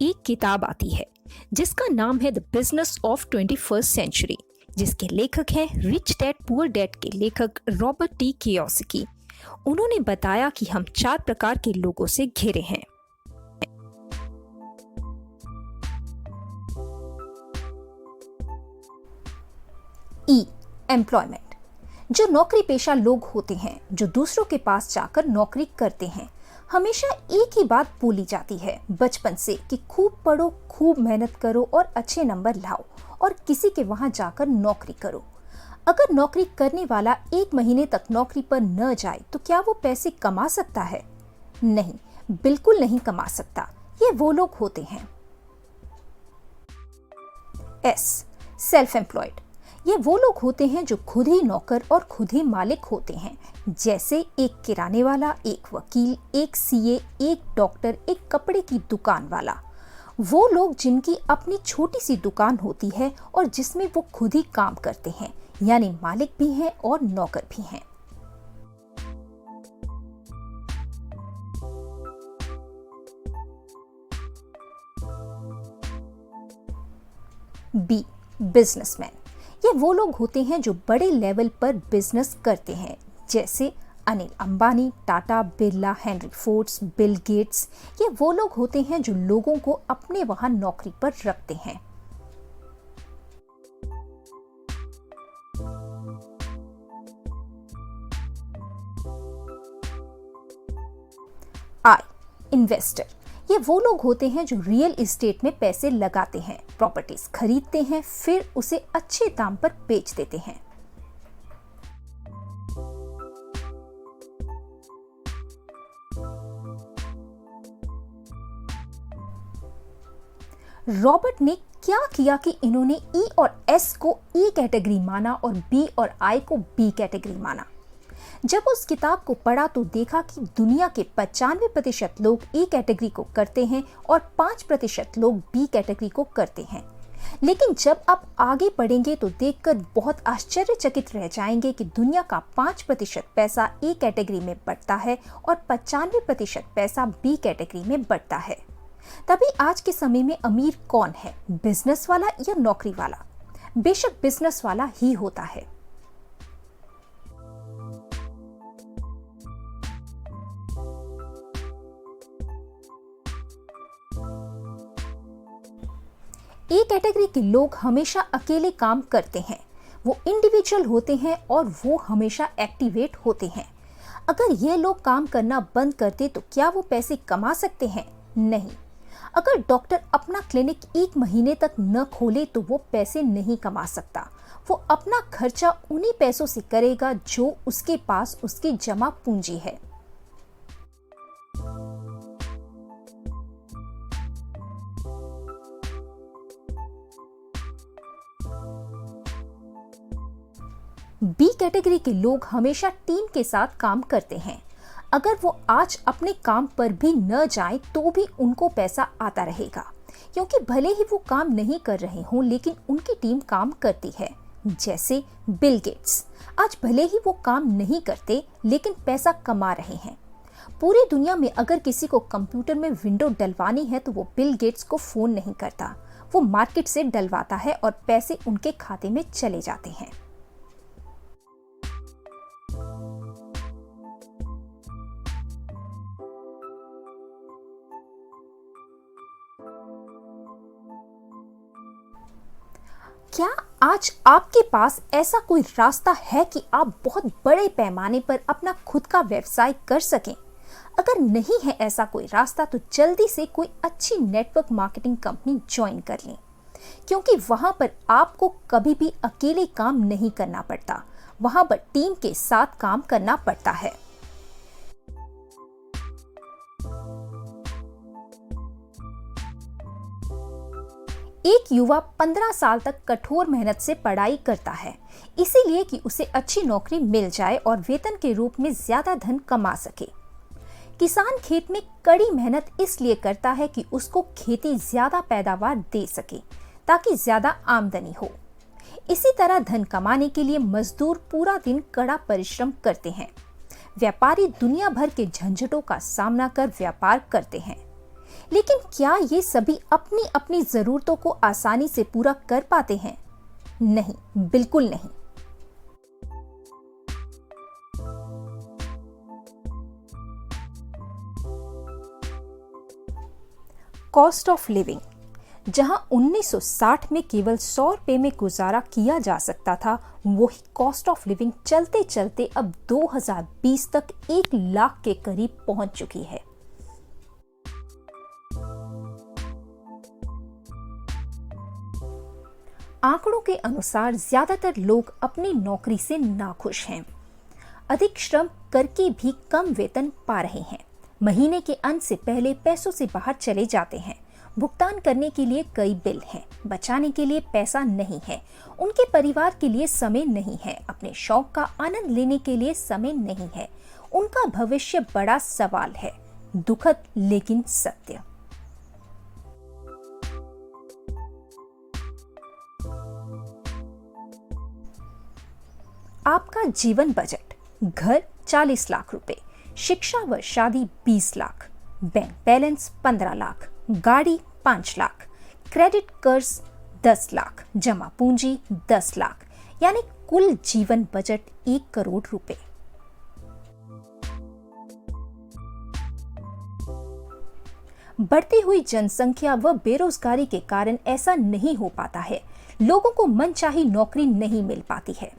एक किताब आती है जिसका नाम है the business of 21st century, जिसके लेखक हैं रिच डैड पुअर डैड के लेखक रॉबर्ट टी कियोसाकी। उन्होंने बताया कि हम 4 प्रकार के लोगों से घिरे हैं। ई, एम्प्लॉयमेंट। जो नौकरी पेशा लोग होते हैं जो दूसरों के पास जाकर नौकरी करते हैं, हमेशा एक ही बात बोली जाती है बचपन से कि खूब पढ़ो, खूब मेहनत करो और अच्छे नंबर लाओ और किसी के वहां जाकर नौकरी करो। अगर नौकरी करने वाला 1 महीने तक नौकरी पर न जाए तो क्या वो पैसे कमा सकता है? नहीं, बिल्कुल नहीं कमा सकता। ये वो लोग होते हैं। S, self employed. ये वो लोग होते हैं जो खुद ही नौकर और खुद ही मालिक होते हैं, जैसे एक किराने वाला, एक वकील, एक सीए, एक डॉक्टर, एक कपड़े की दुकान वाला। वो लोग जिनकी अपनी छोटी सी दुकान होती है और जिसमें वो खुद ही काम करते हैं, यानी मालिक भी हैं और नौकर भी हैं। बी, बिजनेसमैन। ये वो लोग होते हैं जो बड़े लेवल पर बिजनेस करते हैं, जैसे Anil Ambani, Tata, Birla, Henry Fords, Bill Gates. ये वो लोग होते हैं जो लोगों को अपने वहां नौकरी पर रखते हैं। आई, इन्वेस्टर। ये वो लोग होते हैं जो रियल एस्टेट में पैसे लगाते हैं, प्रॉपर्टीज खरीदते हैं, फिर उसे अच्छे दाम पर बेच देते हैं। रॉबर्ट ने क्या किया कि इन्होंने ई और एस को ए कैटेगरी माना और बी और आई को बी कैटेगरी माना। जब उस किताब को पढ़ा तो देखा कि दुनिया के 95% लोग ए कैटेगरी को करते हैं और 5% लोग बी कैटेगरी को करते हैं। लेकिन जब आप आगे पढ़ेंगे तो देखकर बहुत आश्चर्यचकित रह जाएंगे कि दुनिया का 5% पैसा ए कैटेगरी में बढ़ता है और 95% पैसा बी कैटेगरी में बढ़ता है। तभी आज के समय में अमीर कौन है, बिजनेस वाला या नौकरी वाला? बेशक बिजनेस वाला ही होता है। ए कैटेगरी के लोग हमेशा अकेले काम करते हैं, वो इंडिविजुअल होते हैं और वो हमेशा एक्टिवेट होते हैं। अगर ये लोग काम करना बंद करते तो क्या वो पैसे कमा सकते हैं? नहीं। अगर डॉक्टर अपना क्लिनिक 1 महीने तक न खोले तो वो पैसे नहीं कमा सकता। वो अपना खर्चा उन्हीं पैसों से करेगा जो उसके पास उसकी जमा पूंजी है। बी कैटेगरी के लोग हमेशा टीम के साथ काम करते हैं। अगर वो आज अपने काम पर भी न जाएं तो भी उनको पैसा आता रहेगा, क्योंकि भले ही वो काम नहीं कर रहे हों लेकिन उनकी टीम काम करती है। जैसे बिल गेट्स, आज भले ही वो काम नहीं करते लेकिन पैसा कमा रहे हैं। पूरी दुनिया में अगर किसी को कंप्यूटर में विंडो डलवानी है तो वो बिल गेट्स को फोन नहीं करता, वो मार्केट से डलवाता है और पैसे उनके खाते में चले जाते हैं। क्या आज आपके पास ऐसा कोई रास्ता है कि आप बहुत बड़े पैमाने पर अपना खुद का व्यवसाय कर सकें? अगर नहीं है ऐसा कोई रास्ता तो जल्दी से कोई अच्छी नेटवर्क मार्केटिंग कंपनी ज्वाइन कर लें, क्योंकि वहां पर आपको कभी भी अकेले काम नहीं करना पड़ता, वहां पर टीम के साथ काम करना पड़ता है। एक युवा 15 साल तक कठोर मेहनत से पढ़ाई करता है, इसीलिए कि उसे अच्छी नौकरी मिल जाए और वेतन के रूप में ज्यादा धन कमा सके। किसान खेत में कड़ी मेहनत इसलिए करता है कि उसको खेती ज्यादा पैदावार दे सके ताकि ज्यादा आमदनी हो। इसी तरह धन कमाने के लिए मजदूर पूरा दिन कड़ा परिश्रम करते हैं। व्यापारी दुनिया भर के झंझटों का सामना कर व्यापार करते हैं। लेकिन क्या ये सभी अपनी अपनी जरूरतों को आसानी से पूरा कर पाते हैं? नहीं, बिल्कुल नहीं। Cost of living. जहां 1960 में केवल 100 रुपए में गुजारा किया जा सकता था, वही कॉस्ट ऑफ लिविंग चलते चलते अब 2020 तक 1 लाख के करीब पहुंच चुकी है। आंकड़ों के अनुसार ज्यादातर लोग अपनी नौकरी से नाखुश हैं। अधिक श्रम करके भी कम वेतन पा रहे हैं। महीने के अंत से पहले पैसों से बाहर चले जाते हैं। भुगतान करने के लिए कई बिल हैं, बचाने के लिए पैसा नहीं है, उनके परिवार के लिए समय नहीं है, अपने शौक का आनंद लेने के लिए समय नहीं है। उनका भविष्य बड़ा सवाल है। दुखद लेकिन सत्य। आपका जीवन बजट: घर 40 लाख रुपए, शिक्षा व शादी 20 लाख, बैंक बैलेंस 15 लाख, गाड़ी 5 लाख, क्रेडिट कर्ज 10 लाख, जमा पूंजी 10 लाख, यानी कुल जीवन बजट 1 करोड़ रुपए। बढ़ती हुई जनसंख्या व बेरोजगारी के कारण ऐसा नहीं हो पाता है। लोगों को मनचाही नौकरी नहीं मिल पाती है।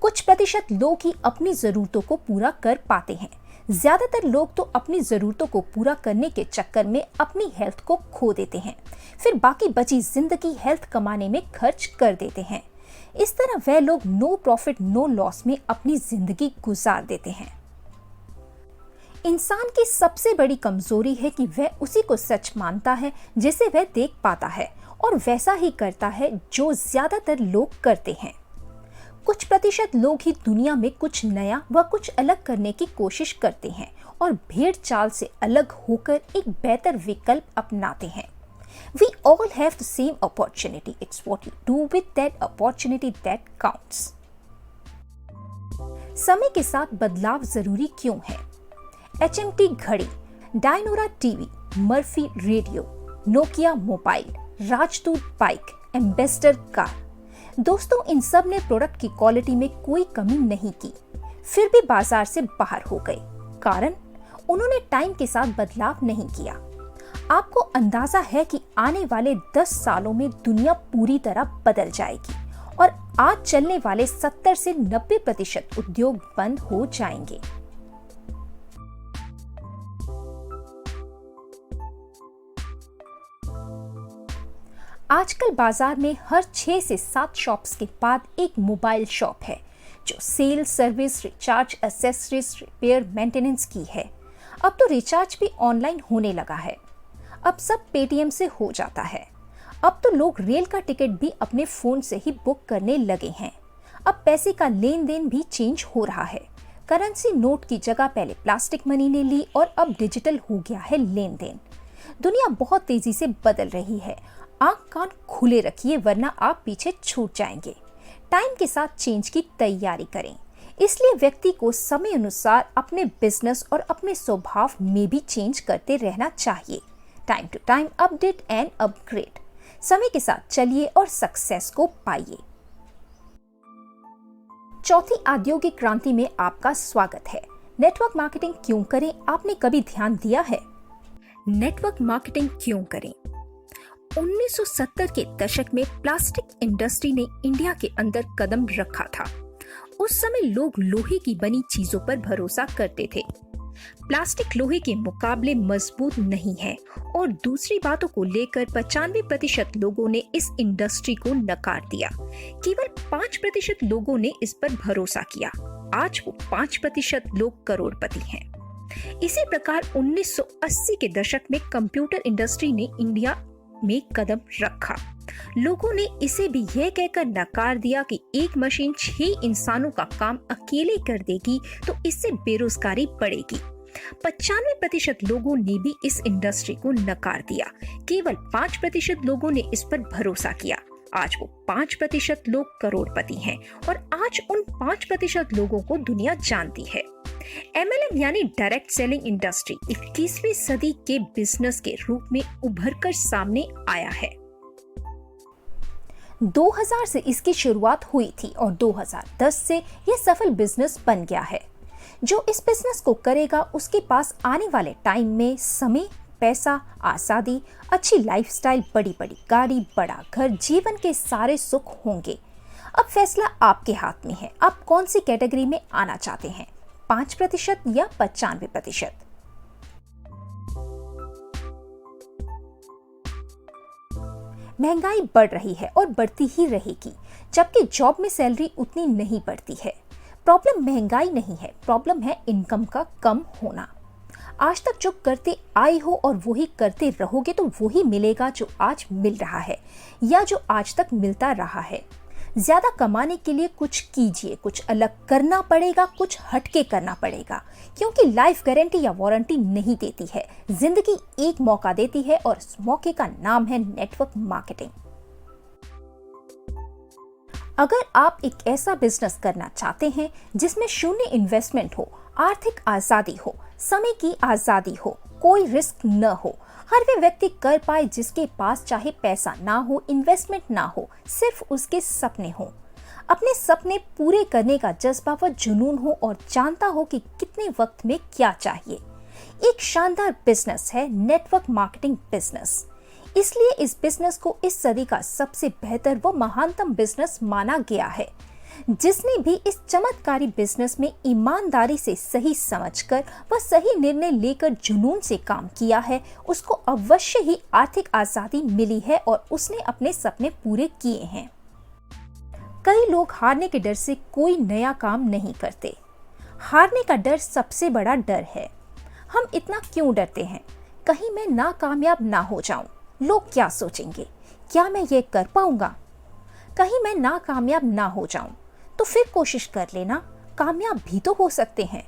कुछ प्रतिशत लोग ही अपनी जरूरतों को पूरा कर पाते हैं। ज्यादातर लोग तो अपनी जरूरतों को पूरा करने के चक्कर में अपनी हेल्थ को खो देते हैं, फिर बाकी बची जिंदगी हेल्थ कमाने में खर्च कर देते हैं। इस तरह वह लोग नो प्रॉफिट नो लॉस में अपनी जिंदगी गुजार देते हैं। इंसान की सबसे बड़ी कमजोरी है कि वह उसी को सच मानता है जिसे वह देख पाता है, और वैसा ही करता है जो ज्यादातर लोग करते हैं। कुछ प्रतिशत लोग ही दुनिया में कुछ नया व कुछ अलग करने की कोशिश करते हैं और भेड़ चाल से अलग होकर एक बेहतर विकल्प अपनाते हैं। We all have the same opportunity. It's what you do with that opportunity that counts. समय के साथ बदलाव जरूरी क्यों है? HMT घड़ी, Dyanora TV, Murphy radio, Nokia mobile, राजदूत बाइक, एम्बेसडर कार। दोस्तों, इन सब ने प्रोडक्ट की क्वालिटी में कोई कमी नहीं की, फिर भी बाजार से बाहर हो गए। कारण, उन्होंने टाइम के साथ बदलाव नहीं किया। आपको अंदाजा है कि आने वाले 10 सालों में दुनिया पूरी तरह बदल जाएगी और आज चलने वाले 70 से 90% उद्योग बंद हो जाएंगे। आजकल बाजार में हर 6 से 7 शॉप्स के बाद एक मोबाइल शॉप है जो sale, service, recharge, accessories, repair, maintenance की है। अब तो रिचार्ज भी ऑनलाइन होने लगा है। अब सब पेटीएम से हो जाता है। अब तो लोग रेल का टिकट भी अपने फोन से ही बुक करने लगे हैं। अब पैसे का लेन देन भी चेंज हो रहा है। करेंसी नोट की जगह पहले प्लास्टिक मनी ने ली और अब डिजिटल हो गया है लेन देन। दुनिया बहुत तेजी से बदल रही है। आंख कान खुले रखिए वरना आप पीछे छूट जाएंगे। टाइम के साथ चेंज की तैयारी करें। इसलिए व्यक्ति को समय अनुसार अपने बिजनेस और अपने स्वभाव में भी चेंज करते रहना चाहिए। Time to time update and upgrade. समय के साथ चलिए और सक्सेस को पाइए। चौथी औद्योगिक क्रांति में आपका स्वागत है। नेटवर्क मार्केटिंग क्यों करें, आपने कभी ध्यान दिया है? नेटवर्क मार्केटिंग क्यों करें? 1970 के दशक में प्लास्टिक इंडस्ट्री ने इंडिया के अंदर कदम रखा था। उस समय लोग लोहे की बनी चीजों पर भरोसा करते थे। प्लास्टिक लोहे के मुकाबले मजबूत नहीं है और दूसरी बातों को लेकर 95% लोगों ने इस इंडस्ट्री को नकार दिया। केवल 5% लोगों ने इस पर भरोसा किया। आज वो 5% लोग करोड़पति हैं। इसी प्रकार 1980 के दशक में कंप्यूटर इंडस्ट्री ने इंडिया में कदम रखा। लोगों ने इसे भी यह कहकर नकार दिया कि एक मशीन 6 इंसानों का काम अकेले कर देगी तो इससे बेरोजगारी बढ़ेगी। 95% लोगों ने भी इस इंडस्ट्री को नकार दिया। केवल 5% लोगों ने इस पर भरोसा किया। आज वो 5% लोग करोड़पति हैं और आज उन 5% लोगों को दुनिया जानती है। MLM यानी डायरेक्ट सेलिंग इंडस्ट्री 21वीं सदी के बिजनेस के रूप में उभरकर सामने आया है। 2000 से इसकी शुरुआत हुई थी और 2010 से यह सफल बिजनेस बन गया है। जो इस बिजनेस को करेगा उसके पास आने वाले टाइम में समय, पैसा, आजादी, अच्छी लाइफस्टाइल, बड़ी बड़ी गाड़ी, बड़ा घर, जीवन के सारे सुख होंगे। अब फैसला आपके हाथ में है, आप कौन सी कैटेगरी में आना चाहते हैं, 5% या 95%। महंगाई बढ़ रही है और बढ़ती ही रहेगी, जबकि जॉब में सैलरी उतनी नहीं बढ़ती है। प्रॉब्लम महंगाई नहीं है, प्रॉब्लम है इनकम का कम होना। आज तक जो करते आए हो और वही करते रहोगे तो वही मिलेगा जो आज मिल रहा है या जो आज तक मिलता रहा है। ज्यादा कमाने के लिए कुछ कीजिए, कुछ अलग करना पड़ेगा, कुछ हटके करना पड़ेगा, क्योंकि लाइफ गारंटी या वारंटी नहीं देती है। जिंदगी एक मौका देती है और इस मौके का नाम है नेटवर्क मार्केटिंग। अगर आप एक ऐसा बिजनेस करना चाहते हैं जिसमें शून्य इन्वेस्टमेंट हो, आर्थिक आजादी हो, समय की आजादी हो, कोई रिस्क न हो, हर वे व्यक्ति कर पाए जिसके पास चाहे पैसा ना हो, इन्वेस्टमेंट ना हो, सिर्फ उसके सपने हो, अपने सपने पूरे करने का जज्बा व जुनून हो और जानता हो कि कितने वक्त में क्या चाहिए। एक शानदार बिजनेस है नेटवर्क मार्केटिंग बिजनेस। इसलिए इस बिजनेस को इस सदी का सबसे बेहतर व महानतम बिजनेस माना गया है। जिसने भी इस चमत्कारी बिजनेस में ईमानदारी से सही समझकर व सही निर्णय लेकर जुनून से काम किया है, उसको अवश्य ही आर्थिक आजादी मिली है और उसने अपने सपने पूरे किए हैं। कई लोग हारने के डर से कोई नया काम नहीं करते। हारने का डर सबसे बड़ा डर है। हम इतना क्यों डरते हैं? कहीं मैं नाकामयाब ना हो जाऊं, लोग क्या सोचेंगे, क्या मैं ये कर पाऊंगा? कहीं मैं नाकामयाब ना हो जाऊं तो फिर कोशिश कर लेना, कामयाब भी तो हो सकते हैं।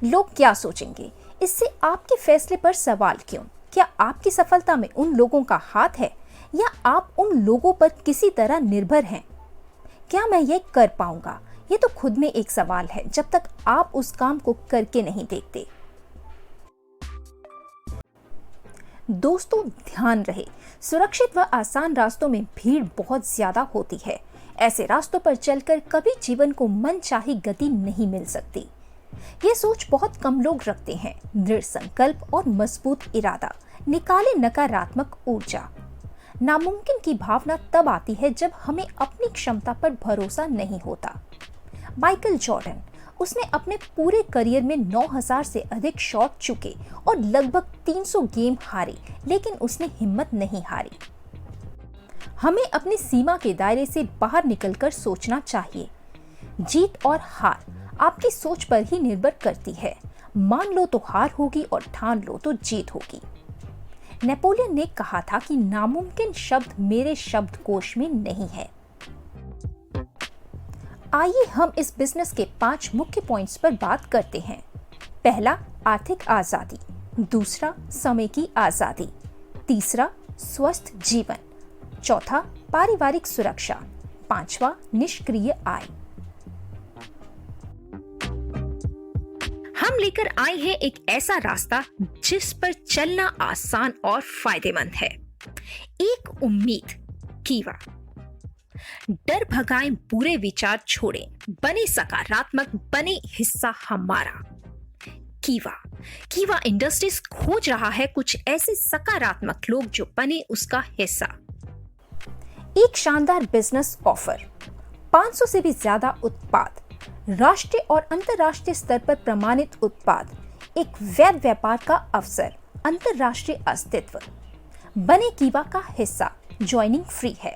लोग क्या सोचेंगे, इससे आपके फैसले पर सवाल क्यों? क्या आपकी सफलता में उन लोगों का हाथ है या आप उन लोगों पर किसी तरह निर्भर हैं? क्या मैं ये कर पाऊंगा, ये तो खुद में एक सवाल है जब तक आप उस काम को करके नहीं देखते। दोस्तों ध्यान रहे, सुरक्षित व आसान रास्तों में भीड़ बहुत ज्यादा होती है। ऐसे रास्तों पर चलकर कभी जीवन को मनचाही गति नहीं मिल सकती। ये सोच बहुत कम लोग रखते हैं। दृढ़ संकल्प और मजबूत इरादा निकाले नकारात्मक ऊर्जा। नामुमकिन की भावना तब आती है जब हमें अपनी क्षमता पर भरोसा नहीं होता। माइकल जॉर्डन, उसने अपने पूरे करियर में 9000 से अधिक शॉट चुके और लगभग 300 गेम हारे, लेकिन उसने हिम्मत नहीं हारी। हमें अपनी सीमा के दायरे से बाहर निकलकर सोचना चाहिए। जीत और हार आपकी सोच पर ही निर्भर करती है। मान लो तो हार होगी और ठान लो तो जीत होगी। नेपोलियन ने कहा था कि नामुमकिन शब्द मेरे शब्दकोश में नहीं है। आइए हम इस बिजनेस के 5 मुख्य पॉइंट्स पर बात करते हैं। पहला, आर्थिक आजादी। दूसरा, समय की आजादी। तीसरा, स्वस्थ जीवन। चौथा, पारिवारिक सुरक्षा। पांचवा, निष्क्रिय आय। हम लेकर आए हैं एक ऐसा रास्ता जिस पर चलना आसान और फायदेमंद है। एक उम्मीद, कीवा। डर भगाएं, बुरे विचार छोड़ें, बने सकारात्मक, बने हिस्सा हमारा। कीवा इंडस्ट्रीज खोज रहा है कुछ ऐसे सकारात्मक लोग जो बने उसका हिस्सा। एक शानदार बिजनेस ऑफर, 500 से भी ज्यादा उत्पाद, राष्ट्रीय और अंतर्राष्ट्रीय स्तर पर प्रमाणित उत्पाद, एक वैध व्यापार का अवसर, अंतर्राष्ट्रीय अस्तित्व। बने कीवा का हिस्सा, ज्वाइनिंग फ्री है।